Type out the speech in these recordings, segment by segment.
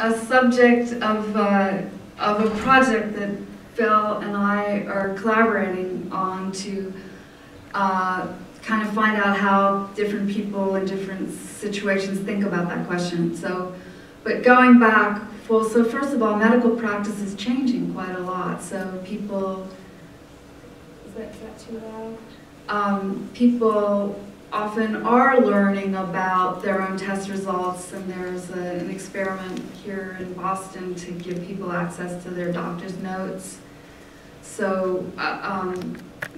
a subject of a project that Phil and I are collaborating on to kind of find out how different people in different situations think about that question. So, but going back, well, so first of all, medical practice is changing quite a lot. So people, is that too loud? People often are learning about their own test results, and there's an experiment here in Boston to give people access to their doctor's notes. So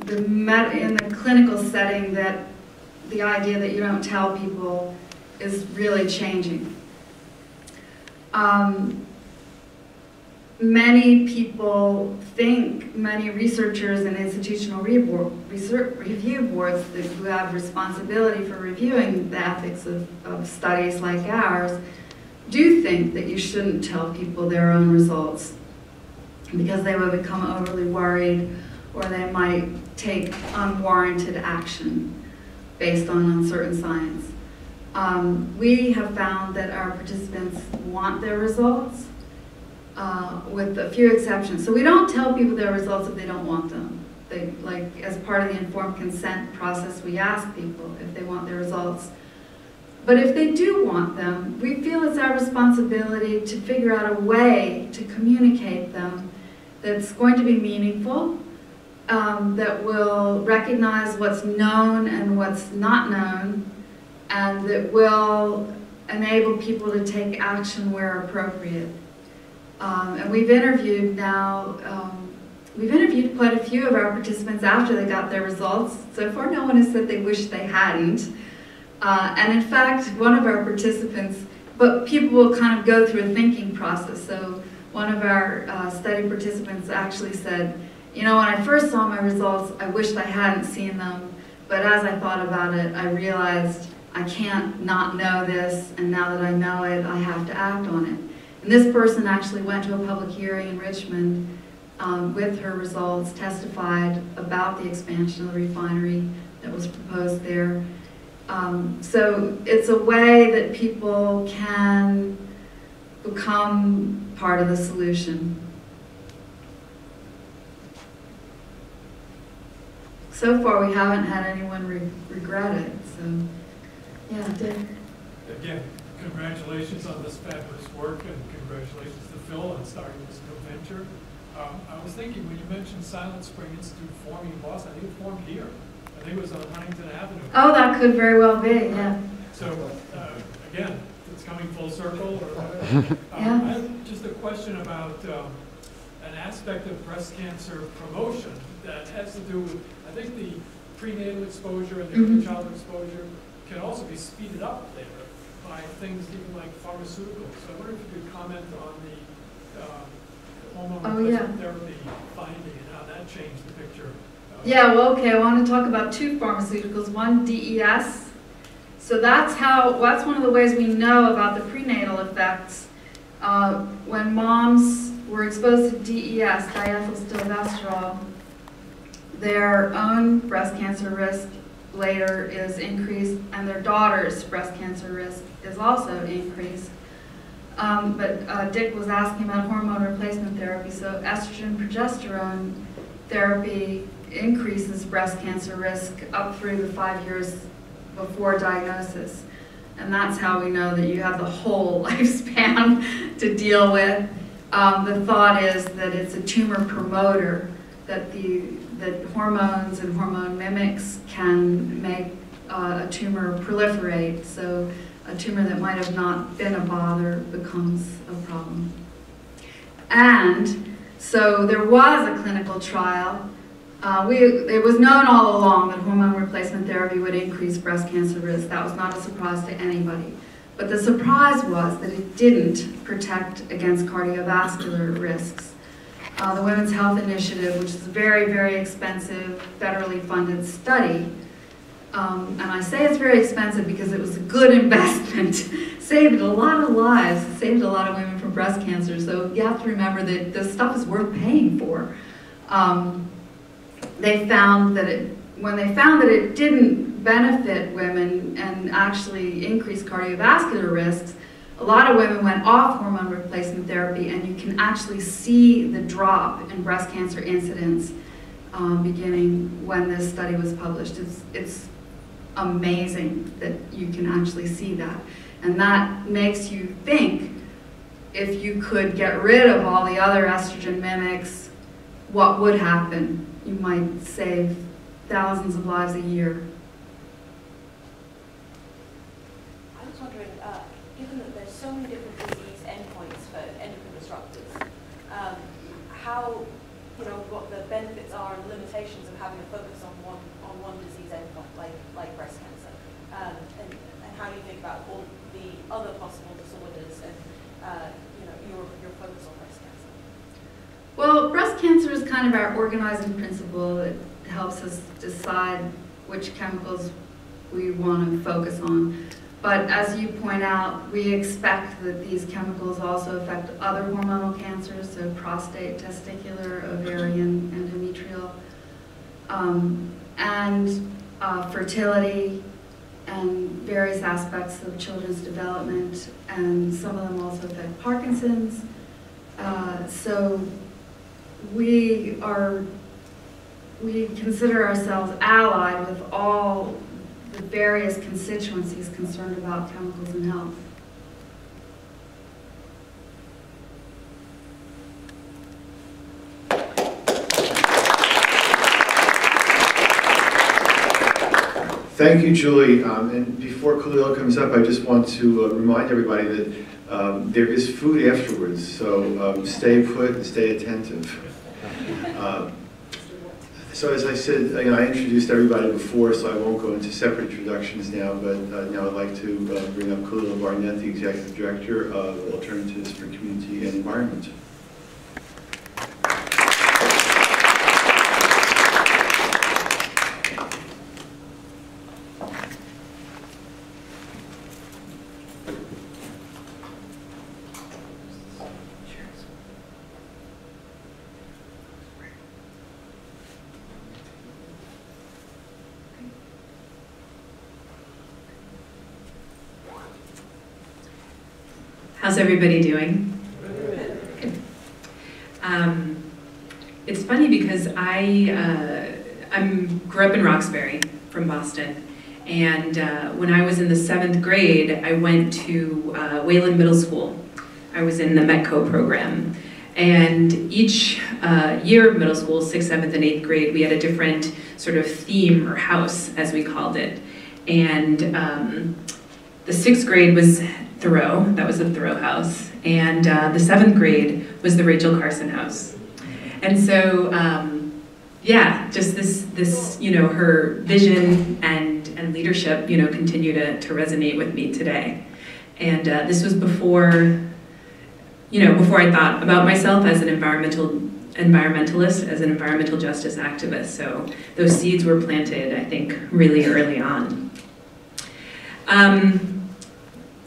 in the clinical setting, that the idea that you don't tell people is really changing. Many people think, many researchers and institutional review boards who have responsibility for reviewing the ethics of studies like ours, do think that you shouldn't tell people their own results because they will become overly worried, or they might take unwarranted action based on uncertain science. We have found that our participants want their results, with a few exceptions. So we don't tell people their results if they don't want them. Like, as part of the informed consent process, we ask people if they want their results. But if they do want them, we feel it's our responsibility to figure out a way to communicate them that's going to be meaningful, that will recognize what's known and what's not known, and that will enable people to take action where appropriate. And we've interviewed quite a few of our participants after they got their results. So far, no one has said they wish they hadn't. And in fact, one of our participants, but people will kind of go through a thinking process. So one of our study participants actually said, you know, when I first saw my results, I wished I hadn't seen them. But as I thought about it, I realized I can't not know this, and now that I know it, I have to act on it. And this person actually went to a public hearing in Richmond with her results, testified about the expansion of the refinery that was proposed there. So it's a way that people can become part of the solution. So far, we haven't had anyone regret it. So, yeah, Dick. Again, congratulations on this fabulous work, and congratulations to Phil on starting this new venture. I was thinking, when you mentioned Silent Spring Institute forming in Boston, I think it formed here. I think it was on Huntington Avenue. Oh, that could very well be, yeah. So, again, it's coming full circle, or whatever. Yeah. I have just a question about an aspect of breast cancer promotion that has to do with, I think, the prenatal exposure and the early childhood exposure can also be speeded up later by things even like pharmaceuticals. So I wonder if you could comment on the hormone replacement therapy finding and how that changed the picture. Yeah, well, okay, I want to talk about two pharmaceuticals. One, DES. So that's one of the ways we know about the prenatal effects. When moms were exposed to DES, diethylstilbestrol, their own breast cancer risk later is increased, and their daughter's breast cancer risk is also increased. But Dick was asking about hormone replacement therapy. So estrogen, progesterone therapy increases breast cancer risk up through the 5 years before diagnosis. And that's how we know that you have the whole lifespan to deal with. The thought is that it's a tumor promoter, that hormones and hormone mimics can make a tumor proliferate. So a tumor that might have not been a bother becomes a problem. And so there was a clinical trial. It was known all along that hormone replacement therapy would increase breast cancer risk. That was not a surprise to anybody. But the surprise was that it didn't protect against cardiovascular risks. The Women's Health Initiative, which is a very, very expensive, federally funded study, and I say it's very expensive because it was a good investment, saved a lot of lives, saved a lot of women from breast cancer. So you have to remember that this stuff is worth paying for. They found that when they found that it didn't benefit women and actually increase cardiovascular risks, a lot of women went off hormone replacement therapy, and you can actually see the drop in breast cancer incidence beginning when this study was published. It's amazing that you can actually see that. And that makes you think, if you could get rid of all the other estrogen mimics, what would happen? You might save thousands of lives a year. I was wondering, given that there's so many different disease endpoints for endocrine disruptors, how, what the benefits are and limitations of having a focus on one disease endpoint, like breast cancer, and how do you think about all the other possible disorders and your focus on breast cancer? Well, breast cancer is kind of our organizing principle that helps us decide which chemicals we want to focus on. But as you point out, we expect that these chemicals also affect other hormonal cancers, so prostate, testicular, ovarian, endometrial, and fertility, and various aspects of children's development, and some of them also affect Parkinson's. So we consider ourselves allied with all the various constituencies concerned about chemicals and health. Thank you, Julie. And before Kalila comes up, I just want to remind everybody that there is food afterwards, so stay put and stay attentive. So as I said, I introduced everybody before, so I won't go into separate introductions now, but now I'd like to bring up Kalila Barnett, the Executive Director of Alternatives for Community and Environment. How's everybody doing? Good. It's funny because I grew up in Roxbury from Boston, and when I was in the 7th grade, I went to Wayland Middle School. I was in the METCO program, and each year of middle school, 6th, 7th, and 8th grade, we had a different sort of theme or house, as we called it. And the 6th grade was Thoreau, that was the Thoreau house, and the 7th grade was the Rachel Carson house. And so, yeah, just this, her vision and leadership, continue to resonate with me today. And this was before, before I thought about myself as an environmentalist, as an environmental justice activist. So those seeds were planted, I think, really early on.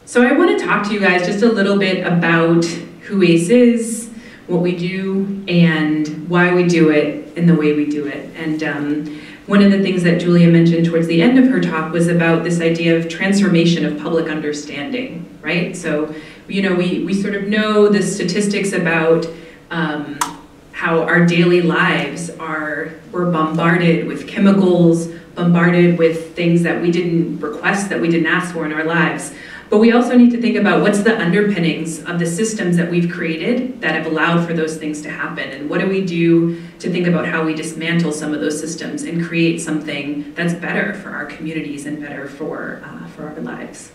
So I want to talk to you guys just a little bit about who ACE is, what we do, and why we do it in the way we do it. And one of the things that Julia mentioned towards the end of her talk was about this idea of transformation of public understanding, right? So, we sort of know the statistics about how our daily lives we're bombarded with chemicals, bombarded with things that we didn't request, that we didn't ask for in our lives. But we also need to think about what's the underpinnings of the systems that we've created that have allowed for those things to happen, and what do we do to think about how we dismantle some of those systems and create something that's better for our communities and better for our lives.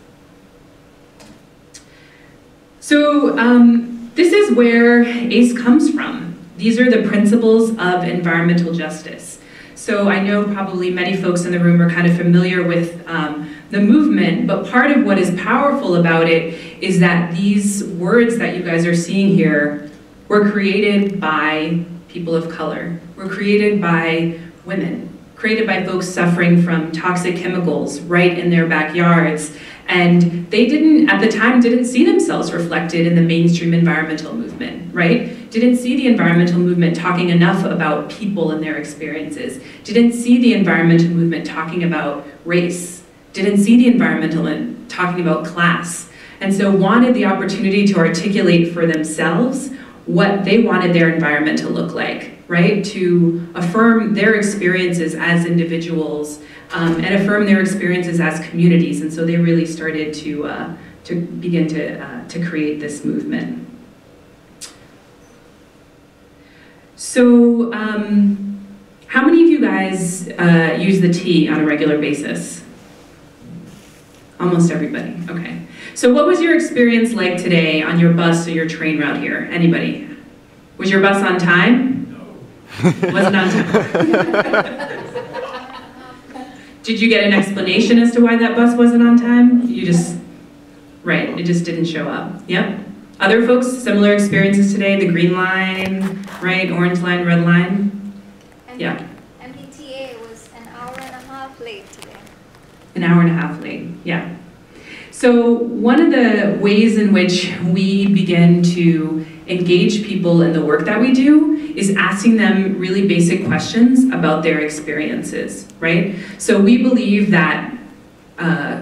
So this is where ACE comes from. These are the principles of environmental justice. So I know probably many folks in the room are kind of familiar with the movement, but part of what is powerful about it is that these words that you guys are seeing here were created by people of color, were created by women, created by folks suffering from toxic chemicals right in their backyards. And they at the time, didn't see themselves reflected in the mainstream environmental movement, right? Didn't see the environmental movement talking enough about people and their experiences. Didn't see the environmental movement talking about race. Didn't see the environmental talking about class. and so wanted the opportunity to articulate for themselves what they wanted their environment to look like, right? To affirm their experiences as individuals and affirm their experiences as communities. And so they really started to begin to create this movement. So how many of you guys use the T on a regular basis? Almost everybody, okay. So what was your experience like today on your bus or your train route here? Anybody? Was your bus on time? No. Wasn't on time? Did you get an explanation as to why that bus wasn't on time? You just, right, it just didn't show up. Yep. Other folks, similar experiences today, the green line, right, orange line, red line? Yeah. MBTA was an hour and a half late today. An hour and a half late, yeah. So one of the ways in which we begin to engage people in the work that we do is asking them really basic questions about their experiences, right? So we believe that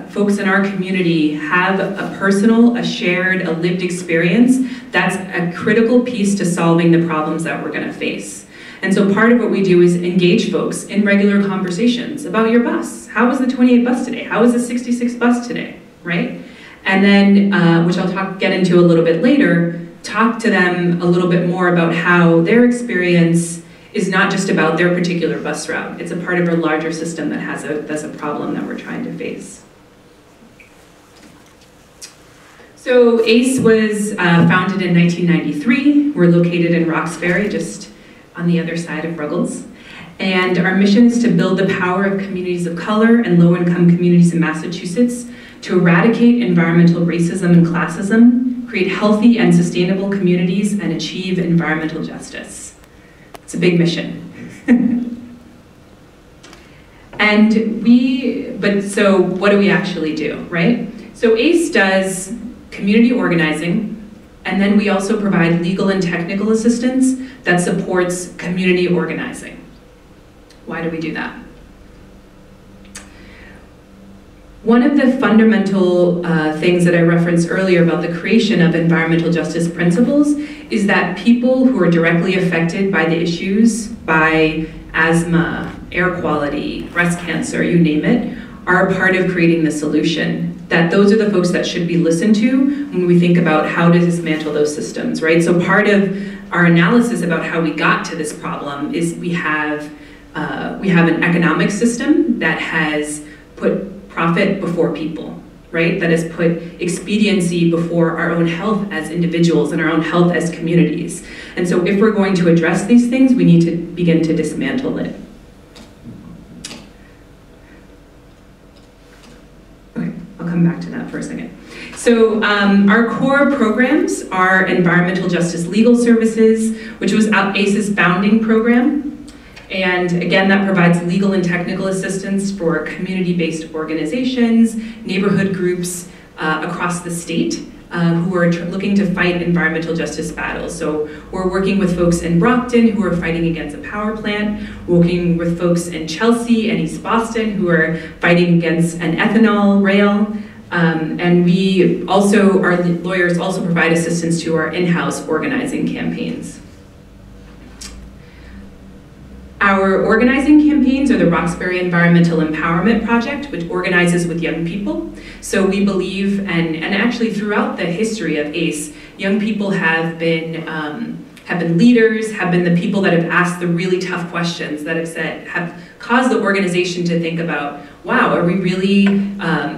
folks in our community have a personal, a shared, a lived experience that's a critical piece to solving the problems that we're gonna face. And so part of what we do is engage folks in regular conversations about your bus. How was the 28 bus today? How was the 66 bus today, right? And then, which I'll get into a little bit later, talk to them a little bit more about how their experience is not just about their particular bus route. It's a part of a larger system that has that's a problem that we're trying to face. So ACE was founded in 1993. We're located in Roxbury, just on the other side of Ruggles. And our mission is to build the power of communities of color and low-income communities in Massachusetts to eradicate environmental racism and classism, create healthy and sustainable communities, and achieve environmental justice. It's a big mission. So what do we actually do, right? So ACE does community organizing, and then we also provide legal and technical assistance that supports community organizing. Why do we do that? One of the fundamental things that I referenced earlier about the creation of environmental justice principles is that people who are directly affected by the issues, by asthma, air quality, breast cancer, you name it, are a part of creating the solution. That those are the folks that should be listened to when we think about how to dismantle those systems, right? So part of our analysis about how we got to this problem is we have an economic system that has put profit before people, right? That has put expediency before our own health as individuals and our own health as communities. And so if we're going to address these things, we need to begin to dismantle it. Okay, I'll come back to that for a second. So our core programs are Environmental Justice Legal Services, which was ACE's founding program. And again, that provides legal and technical assistance for community-based organizations, neighborhood groups across the state who are looking to fight environmental justice battles. So we're working with folks in Brockton who are fighting against a power plant, working with folks in Chelsea and East Boston who are fighting against an ethanol rail. And we also, our lawyers also provide assistance to our in-house organizing campaigns. Our organizing campaigns are the Roxbury Environmental Empowerment Project, which organizes with young people. So we believe, and actually throughout the history of ACE, young people have been leaders, have been the people that have asked the really tough questions that have caused the organization to think about, wow, are we really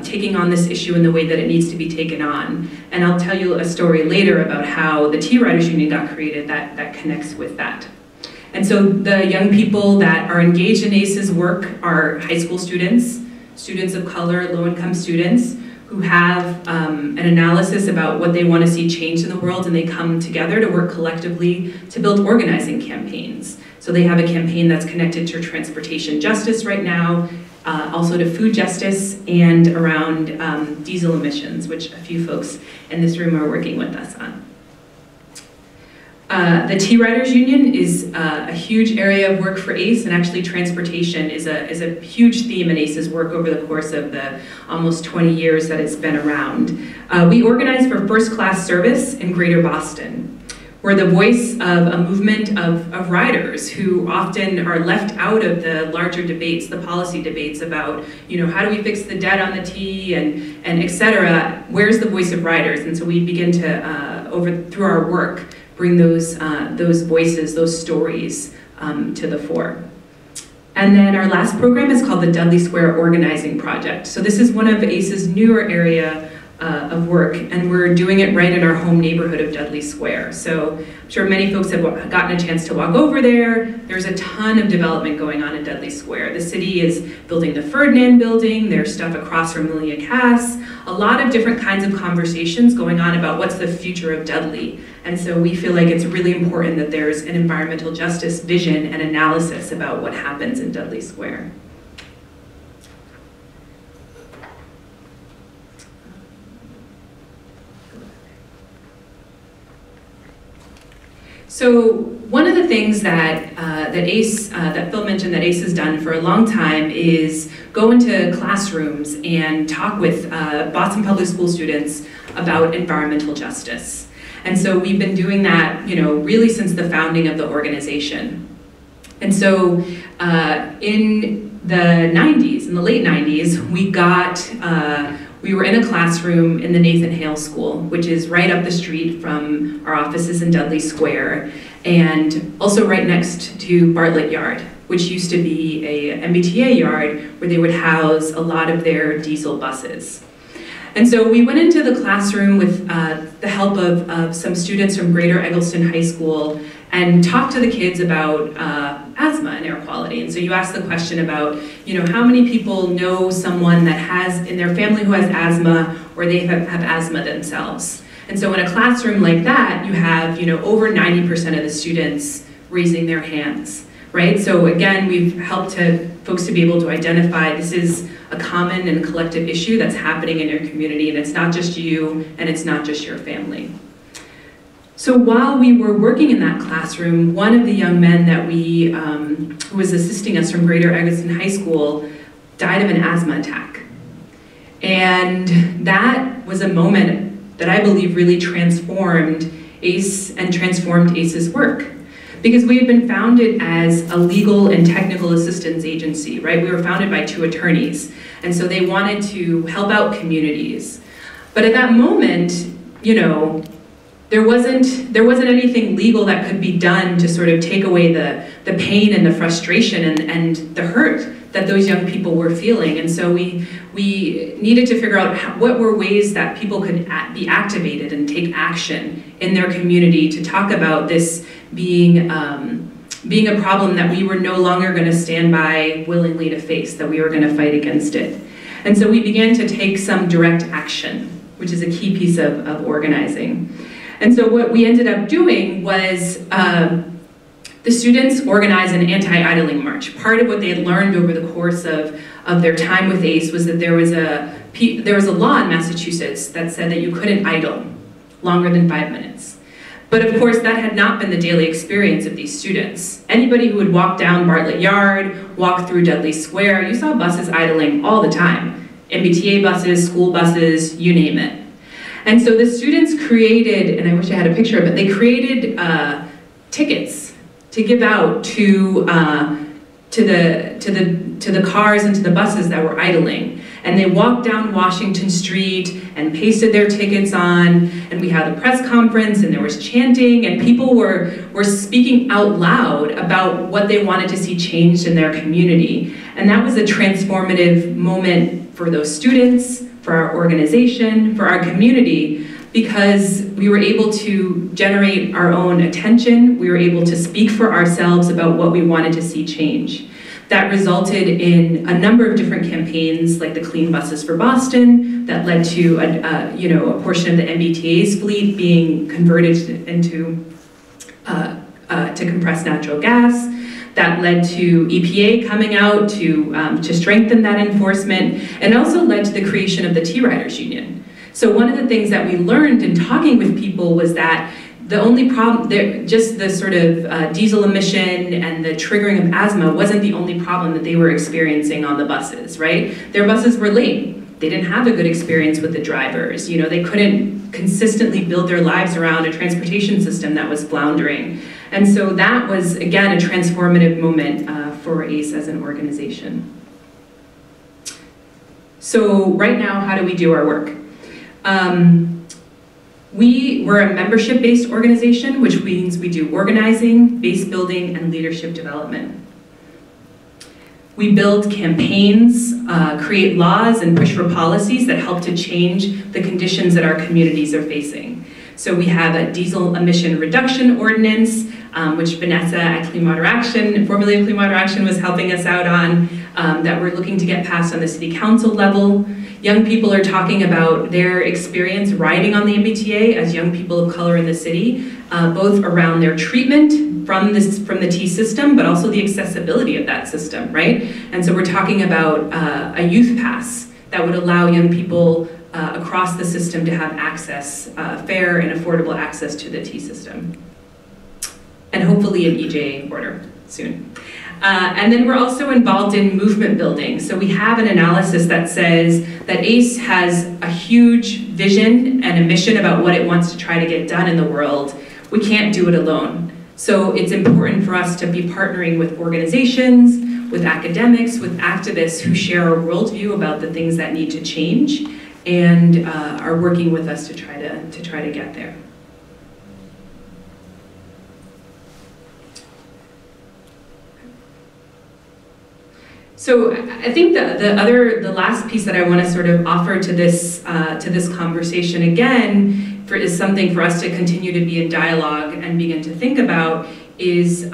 taking on this issue in the way that it needs to be taken on? And I'll tell you a story later about how the T-Riders Union got created that connects with that. And so the young people that are engaged in ACE's work are high school students, students of color, low-income students, who have an analysis about what they want to see change in the world, and they come together to work collectively to build organizing campaigns. So they have a campaign that's connected to transportation justice right now, also to food justice, and around diesel emissions, which a few folks in this room are working with us on. The T-Riders Union is a huge area of work for ACE, and actually transportation is a huge theme in ACE's work over the course of the almost 20 years that it's been around. We organize for first-class service in Greater Boston. We're the voice of a movement of riders who often are left out of the larger debates, the policy debates about, how do we fix the debt on the T and et cetera. Where's the voice of riders? And so we begin to, through our work, bring those voices, those stories to the fore. And then our last program is called the Dudley Square Organizing Project. So this is one of ACE's newer area of work, and we're doing it right in our home neighborhood of Dudley Square. So I'm sure many folks have gotten a chance to walk over there. There's a ton of development going on in Dudley Square. The city is building the Ferdinand building, there's stuff across from Lilia Cass, a lot of different kinds of conversations going on about what's the future of Dudley. And so we feel like it's really important that there's an environmental justice vision and analysis about what happens in Dudley Square. So one of the things that that Phil mentioned that ACE has done for a long time is go into classrooms and talk with Boston Public School students about environmental justice. And so we've been doing that, really since the founding of the organization. And so in the 90s, in the late 90s, we were in a classroom in the Nathan Hale School, which is right up the street from our offices in Dudley Square, and also right next to Bartlett Yard, which used to be a MBTA yard where they would house a lot of their diesel buses. And so we went into the classroom with the help of some students from Greater Eggleston High School and talked to the kids about asthma and air quality. And so you ask the question about, how many people know someone that has in their family who has asthma, or they have asthma themselves. And so in a classroom like that, you have, over 90% of the students raising their hands, right? So again, we've helped folks to be able to identify this is a common and collective issue that's happening in your community, and it's not just you, and it's not just your family. So while we were working in that classroom, one of the young men that who was assisting us from Greater Eggleston High School died of an asthma attack. And that was a moment that I believe really transformed ACE and transformed ACE's work. Because we had been founded as a legal and technical assistance agency, right? We were founded by 2 attorneys. And so they wanted to help out communities. But at that moment, there wasn't anything legal that could be done to sort of take away the pain and the frustration and the hurt that those young people were feeling. And so we needed to figure out what were ways that people could be activated and take action in their community to talk about this being a problem that we were no longer going to stand by willingly to face, that we were going to fight against it. And so we began to take some direct action, which is a key piece of organizing. And so what we ended up doing was the students organized an anti-idling march. Part of what they had learned over the course of their time with ACE was that there was a law in Massachusetts that said that you couldn't idle longer than 5 minutes. But of course, that had not been the daily experience of these students. Anybody who would walk down Bartlett Yard, walk through Dudley Square, you saw buses idling all the time. MBTA buses, school buses, you name it. And so the students created, and I wish I had a picture of it, they created tickets to give out to the cars and to the buses that were idling. And they walked down Washington Street and pasted their tickets on, and we had a press conference, and there was chanting, and people were speaking out loud about what they wanted to see changed in their community. And that was a transformative moment for those students, for our organization, for our community, because we were able to generate our own attention, we were able to speak for ourselves about what we wanted to see change. That resulted in a number of different campaigns, like the Clean Buses for Boston, that led to a portion of the MBTA's fleet being converted into to compressed natural gas. That led to EPA coming out to strengthen that enforcement, and also led to the creation of the T-Riders Union. So one of the things that we learned in talking with people was that the only problem, just the sort of diesel emission and the triggering of asthma wasn't the only problem that they were experiencing on the buses, right? Their buses were late. They didn't have a good experience with the drivers. You know, they couldn't consistently build their lives around a transportation system that was floundering. And so that was, again, a transformative moment for ACE as an organization. So right now, how do we do our work? We're a membership-based organization, which means we do organizing, base building, and leadership development. We build campaigns, create laws, and push for policies that help to change the conditions that our communities are facing. So we have a diesel emission reduction ordinance, which Vanessa at Clean Water Action, formerly of Clean Water Action, was helping us out on, that we're looking to get passed on the city council level. Young people are talking about their experience riding on the MBTA as young people of color in the city, both around their treatment from the T system, but also the accessibility of that system, right? And so we're talking about a youth pass that would allow young people across the system to have access, fair and affordable access to the T system. And hopefully an EJ order soon. And then we're also involved in movement building. So we have an analysis that says that ACE has a huge vision and a mission about what it wants to try to get done in the world. We can't do it alone. So it's important for us to be partnering with organizations, with academics, with activists who share our worldview about the things that need to change and are working with us to try to get there. So I think the last piece that I want to sort of offer to this conversation again is something for us to continue to be in dialogue and begin to think about is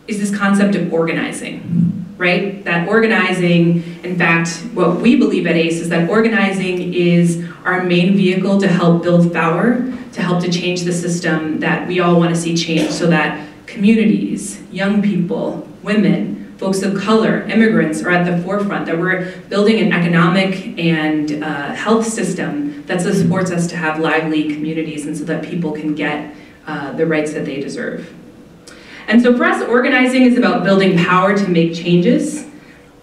this concept of organizing, right? That organizing, in fact, what we believe at ACE is that organizing is our main vehicle to help build power, to help to change the system that we all want to see change so that communities, young people, women, folks of color, immigrants are at the forefront, that we're building an economic and health system that supports us to have lively communities and so that people can get the rights that they deserve. And so for us, organizing is about building power to make changes,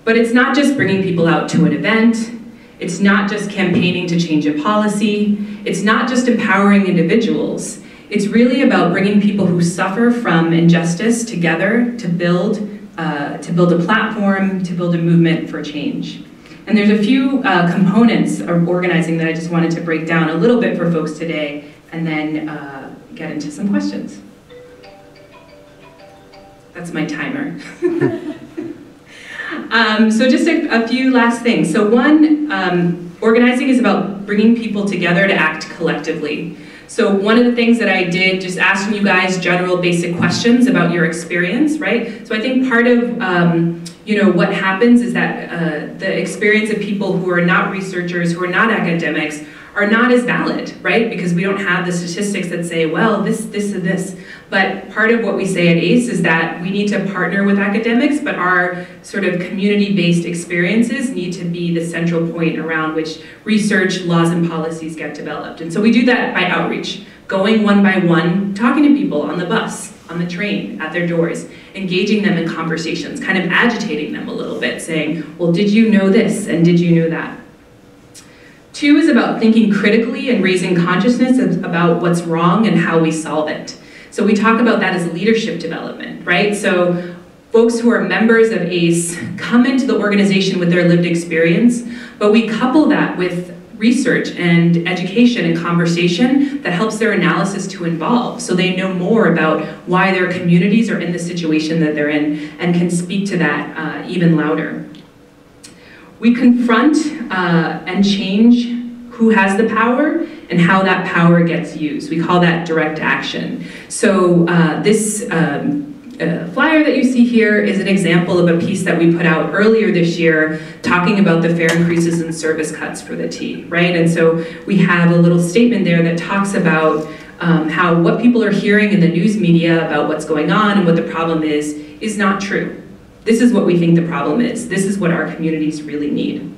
but it's not just bringing people out to an event, it's not just campaigning to change a policy, it's not just empowering individuals, it's really about bringing people who suffer from injustice together to build a platform, to build a movement for change. And there's a few components of organizing that I just wanted to break down a little bit for folks today, and then get into some questions. That's my timer. So just a few last things. So one, organizing is about bringing people together to act collectively. So one of the things that I did, just asking you guys general basic questions about your experience, right? So I think part of what happens is that the experience of people who are not researchers, who are not academics, are not as valid, right? Because we don't have the statistics that say, well, this, and this. But part of what we say at ACE is that we need to partner with academics, but our sort of community-based experiences need to be the central point around which research, laws, and policies get developed. And so we do that by outreach, going one by one, talking to people on the bus, on the train, at their doors, engaging them in conversations, kind of agitating them a little bit, saying, well, did you know this, and did you know that? 2 is about thinking critically and raising consciousness about what's wrong and how we solve it. So we talk about that as leadership development, right? So folks who are members of ACE come into the organization with their lived experience, but we couple that with research and education and conversation that helps their analysis to evolve, so they know more about why their communities are in the situation that they're in and can speak to that even louder. We confront and change who has the power and how that power gets used. We call that direct action. So this flyer that you see here is an example of a piece that we put out earlier this year talking about the fare increases and service cuts for the T, right? And so we have a little statement there that talks about how what people are hearing in the news media about what's going on and what the problem is not true. This is what we think the problem is. This is what our communities really need.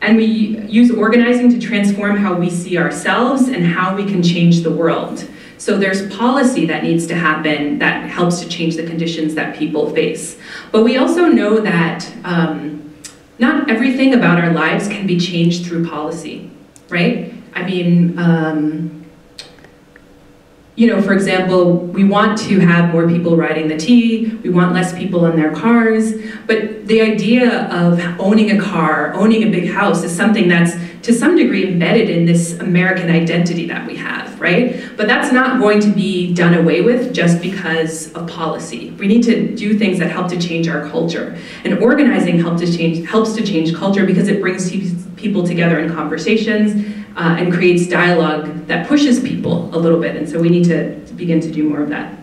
And we use organizing to transform how we see ourselves and how we can change the world. So there's policy that needs to happen that helps to change the conditions that people face. But we also know that not everything about our lives can be changed through policy, right? I mean, you know, for example, we want to have more people riding the T, we want less people in their cars, but the idea of owning a car, owning a big house is something that's to some degree embedded in this American identity that we have, right? But that's not going to be done away with just because of policy. We need to do things that help to change our culture. And organizing helps to change culture because it brings people together in conversations, and creates dialogue that pushes people a little bit, and so we need to begin to do more of that.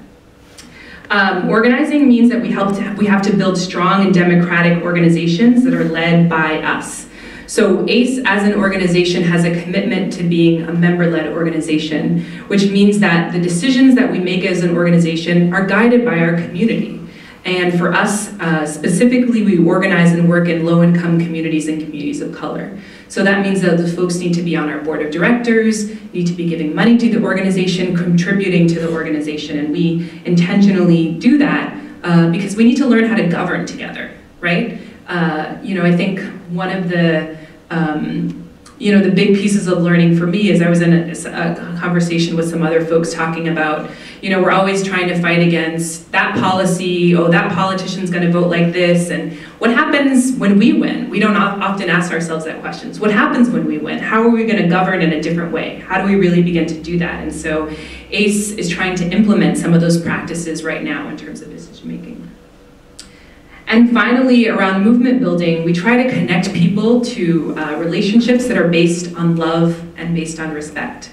Organizing means that we have to build strong and democratic organizations that are led by us. So ACE as an organization has a commitment to being a member-led organization, which means that the decisions that we make as an organization are guided by our community. And for us, specifically, we organize and work in low-income communities and communities of color. So that means that the folks need to be on our board of directors, need to be giving money to the organization, contributing to the organization, and we intentionally do that because we need to learn how to govern together, right? You know, I think one of the you know, the big pieces of learning for me is I was in a conversation with some other folks talking about, you know, we're always trying to fight against that policy, oh, that politician's gonna vote like this, and what happens when we win? We don't often ask ourselves that question. What happens when we win? How are we gonna govern in a different way? How do we really begin to do that? And so ACE is trying to implement some of those practices right now in terms of decision making. And finally, around movement building, we try to connect people to relationships that are based on love and based on respect.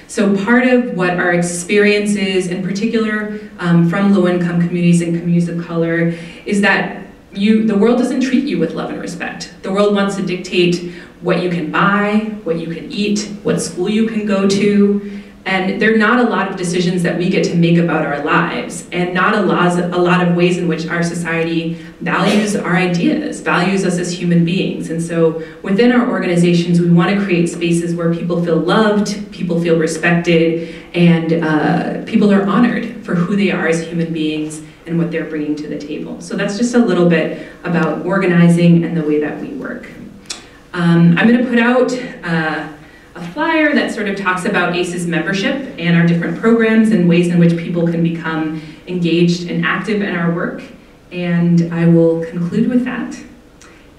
So part of what our experience is, in particular from low-income communities and communities of color, is that the world doesn't treat you with love and respect. The world wants to dictate what you can buy, what you can eat, what school you can go to. And there are not a lot of decisions that we get to make about our lives, and not a lot of ways in which our society values our ideas, values us as human beings. And so within our organizations, we want to create spaces where people feel loved, people feel respected, and people are honored for who they are as human beings and what they're bringing to the table. So that's just a little bit about organizing and the way that we work. I'm going to put out a flyer that sort of talks about ACE's membership and our different programs and ways in which people can become engaged and active in our work. And I will conclude with that.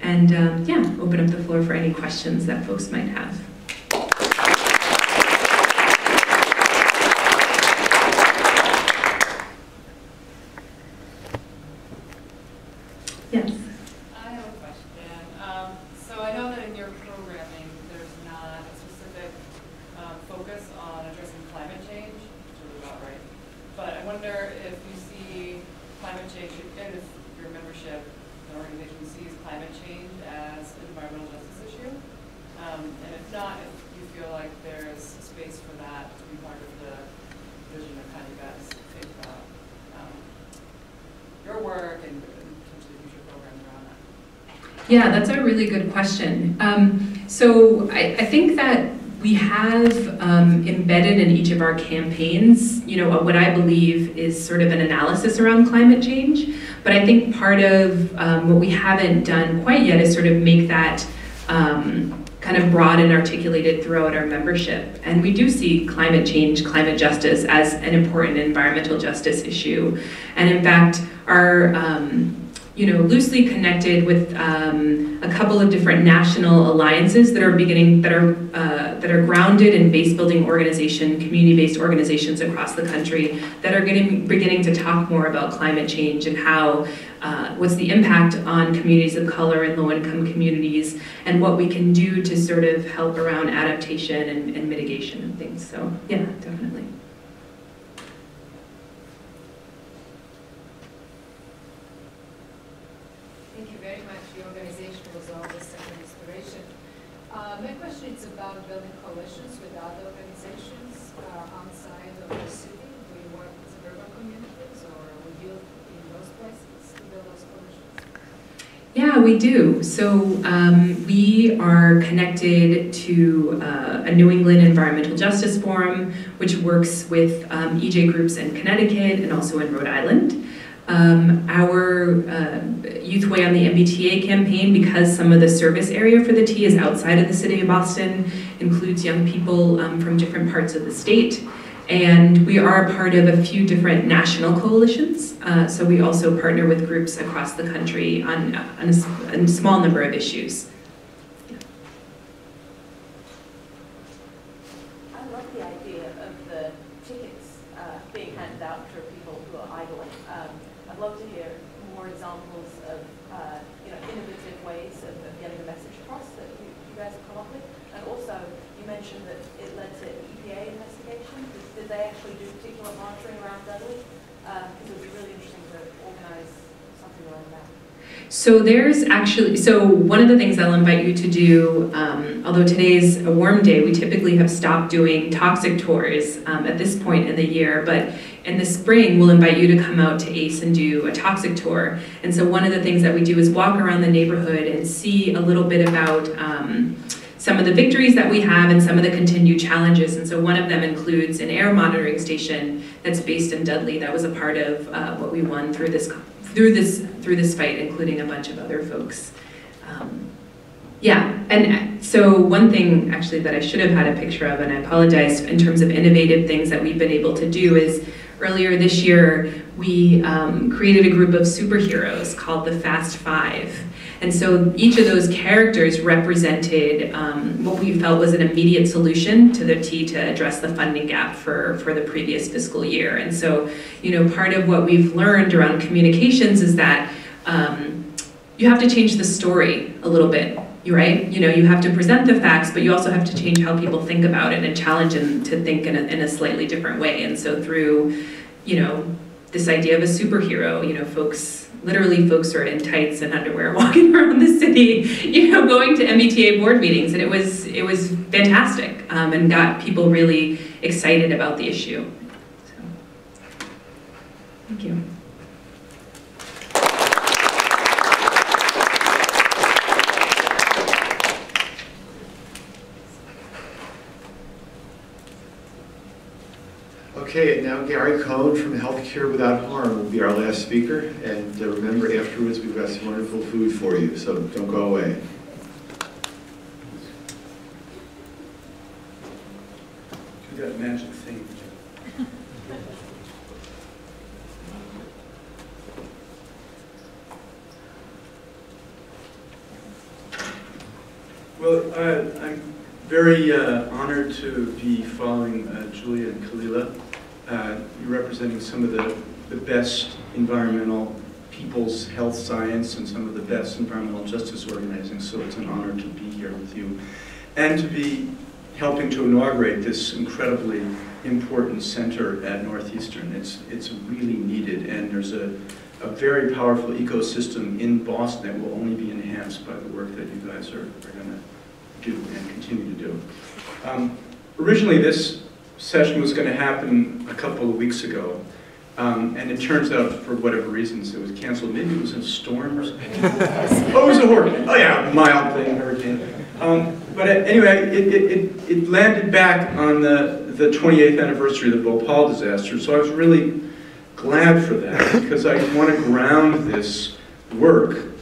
And yeah, open up the floor for any questions that folks might have. Yes. I have a question. So I know that in your programming, there's not a specific focus on addressing climate change, which is about right. But I wonder if you see climate change, and if your membership, the organization sees climate change as an environmental justice issue. And if not, if you feel like there's space for that to be part of the vision of how you guys think about your work and yeah, that's a really good question. So I think that we have embedded in each of our campaigns, you know, what I believe is sort of an analysis around climate change. But I think part of what we haven't done quite yet is sort of make that kind of broad and articulated throughout our membership. And we do see climate change, climate justice as an important environmental justice issue. And in fact, our you know, loosely connected with a couple of different national alliances that are grounded in base-building community-based organizations across the country that are beginning to talk more about climate change and how what's the impact on communities of color and low-income communities, and what we can do to sort of help around adaptation and mitigation and things. So yeah, definitely. My question is about building coalitions with other organizations outside of the city. Do you work with suburban communities, or would you in those places to build those coalitions? Yeah, Yeah, we do. So we are connected to a New England Environmental Justice Forum, which works with EJ groups in Connecticut and also in Rhode Island. Our Youth Way on the MBTA campaign, because some of the service area for the T is outside of the city of Boston, includes young people from different parts of the state. And we are a part of a few different national coalitions. So we also partner with groups across the country on a small number of issues. I love the idea of the tickets being handed out for people who are idling. I'd love to hear more examples of innovative ways of getting the message across that you guys have come up with. And also, you mentioned that it led to EPA investigation. Did they actually do particular monitoring around Dudley? Because it would be really interesting to organize something around that. So there's actually, one of the things I'll invite you to do, although today's a warm day, we typically have stopped doing toxic tours at this point in the year, but in the spring, we'll invite you to come out to ACE and do a toxic tour. And so one of the things that we do is walk around the neighborhood and see a little bit about some of the victories that we have and some of the continued challenges. And so one of them includes an air monitoring station that's based in Dudley. That was a part of what we won through this fight, including a bunch of other folks. Yeah, and so one thing actually that I should have had a picture of, and I apologize, in terms of innovative things that we've been able to do is earlier this year, we created a group of superheroes called the Fast Five. And so each of those characters represented what we felt was an immediate solution to the T to address the funding gap for the previous fiscal year. And so, part of what we've learned around communications is that you have to change the story a little bit, right? You have to present the facts, but you also have to change how people think about it and challenge them to think in a slightly different way. And so through, this idea of a superhero, folks are in tights and underwear walking around the city, going to MBTA board meetings, and it was fantastic and got people really excited about the issue. So, thank you. Okay, and now Gary Cohn from Healthcare Without Harm will be our last speaker. And remember, afterwards we've got some wonderful food for you, so don't go away. Do that magic thing. Well, I'm very honored to be following Julia and Kalila. You're representing some of the best environmental people's health science and some of the best environmental justice organizing, so it's an honor to be here with you and to be helping to inaugurate this incredibly important center at Northeastern. It's really needed, and there's a very powerful ecosystem in Boston that will only be enhanced by the work that you guys are going to do and continue to do. Originally, this session was going to happen a couple of weeks ago, and it turns out, for whatever reasons, it was canceled. Maybe it was a storm or something. Oh, it was a hurricane. Oh yeah, mild thing, hurricane. But anyway, it landed back on the 28th anniversary of the Bhopal disaster, so I was really glad for that, because I want to ground this work,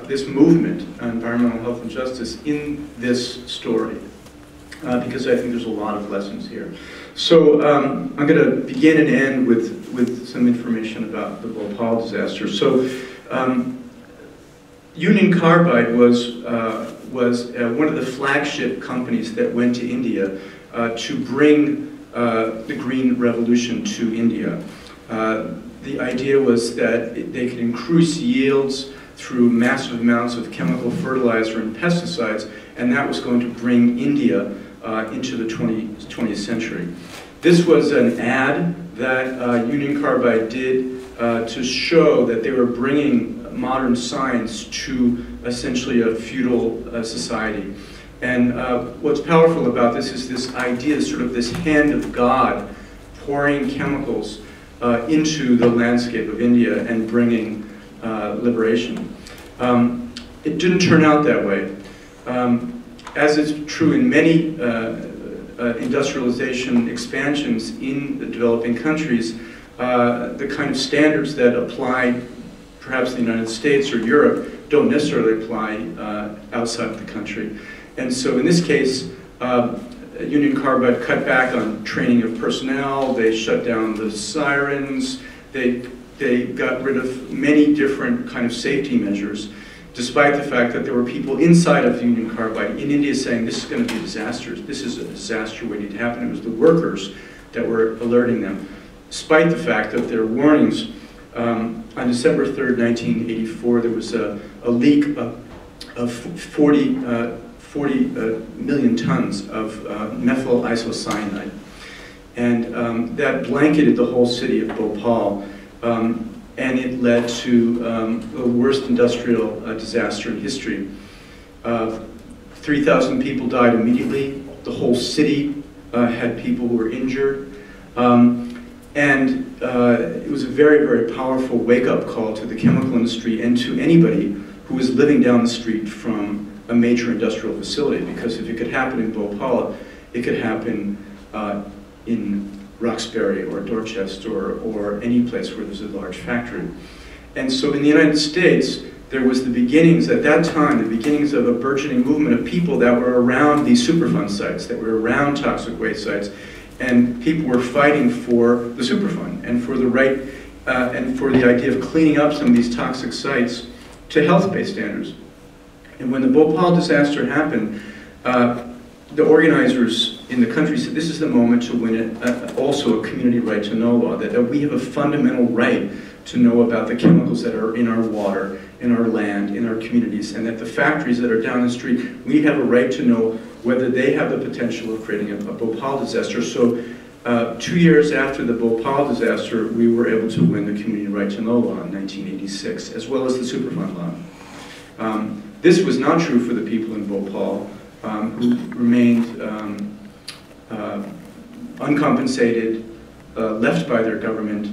this movement on environmental health and justice in this story, because I think there's a lot of lessons here. So I'm going to begin and end with some information about the Bhopal disaster. So Union Carbide was one of the flagship companies that went to India to bring the Green Revolution to India. The idea was that they could increase yields through massive amounts of chemical fertilizer and pesticides, and that was going to bring India into the 20th century. This was an ad that Union Carbide did to show that they were bringing modern science to essentially a feudal society. And what's powerful about this is this idea, sort of this hand of God pouring chemicals into the landscape of India and bringing liberation. It didn't turn out that way. As is true in many industrialization expansions in the developing countries, the kind of standards that apply perhaps in the United States or Europe don't necessarily apply outside of the country. And so in this case, Union Carbide cut back on training of personnel, they shut down the sirens, they got rid of many different kind of safety measures, despite the fact that there were people inside of Union Carbide in India saying this is going to be a disaster, this is a disaster waiting to happen. It was the workers that were alerting them, despite the fact that their warnings. On December 3rd, 1984, there was a leak of 40 million tons of methyl isocyanide. And that blanketed the whole city of Bhopal. And it led to the worst industrial disaster in history. 3,000 people died immediately. The whole city had people who were injured. It was a very, very powerful wake-up call to the chemical industry and to anybody who was living down the street from a major industrial facility, because if it could happen in Bhopal, it could happen in Roxbury or Dorchester or any place where there's a large factory. And so in the United States, there was the beginnings, at that time, the beginnings of a burgeoning movement of people that were around these Superfund sites, that were around toxic waste sites, and people were fighting for the Superfund and for the right, and for the idea of cleaning up some of these toxic sites to health-based standards. And when the Bhopal disaster happened, the organizers in the country said this is the moment to win also a community right to know law, that we have a fundamental right to know about the chemicals that are in our water, in our land, in our communities, and that the factories that are down the street, we have a right to know whether they have the potential of creating a Bhopal disaster. So 2 years after the Bhopal disaster, we were able to win the community right to know law in 1986, as well as the Superfund law. This was not true for the people in Bhopal, who remained uncompensated, left by their government,